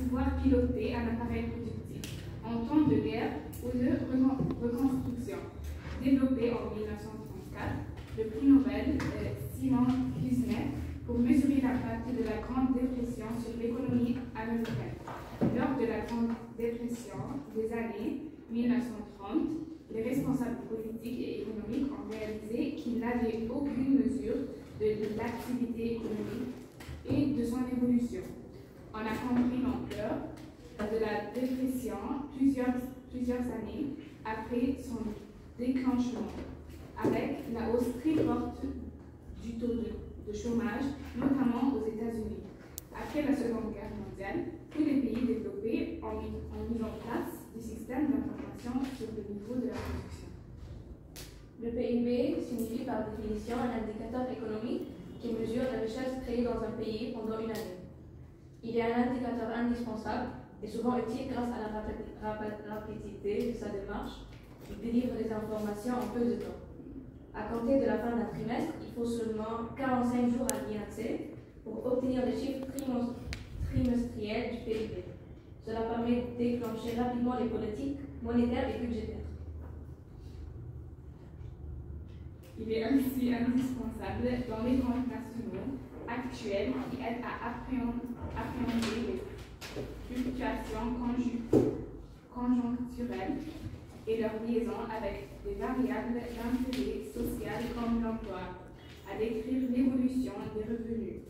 pouvoir piloter un appareil productif en temps de guerre ou de reconstruction. Développé en 1934, le prix Nobel Simon Kuznets pour mesurer l'impact de la Grande Dépression sur l'économie américaine. Lors de la Grande Dépression des années 1930, les responsables politiques et économiques ont réalisé qu'ils n'avaient aucune mesure de l'activité économique et de son évolution. On a compris l'ampleur de la dépression plusieurs années après son déclenchement, avec la hausse très forte du taux de chômage, notamment aux États-Unis. Après la Seconde Guerre mondiale, tous les pays développés ont mis en place des systèmes d'information sur le niveau de la production. Le PIB signifie par définition un indicateur économique qui mesure la richesse créée dans un pays pendant une année. Il est un indicateur indispensable et souvent utile grâce à la rapidité de sa démarche. Il délivre les informations en peu de temps. À compter de la fin d'un trimestre, il faut seulement 45 jours à l'INSEE pour obtenir les chiffres trimestriels du PIB. Cela permet de déclencher rapidement les politiques monétaires et budgétaires. Il est aussi indispensable dans les comptes nationaux actuels qui aident à appréhender les fluctuations conjoncturelles et leur liaison avec des variables d'intérêt social comme l'emploi, à décrire l'évolution des revenus,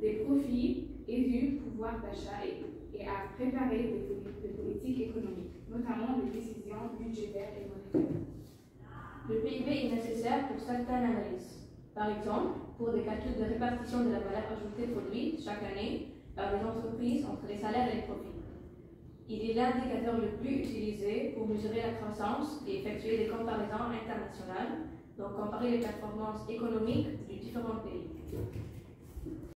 des profits et du pouvoir d'achat et à préparer des politiques économiques, notamment des décisions budgétaires et monétaires. Le PIB est nécessaire pour certaines analyses. Par exemple, pour des calculs de répartition de la valeur ajoutée produite chaque année par les entreprises entre les salaires et les profits. Il est l'indicateur le plus utilisé pour mesurer la croissance et effectuer des comparaisons internationales, donc comparer les performances économiques de différents pays.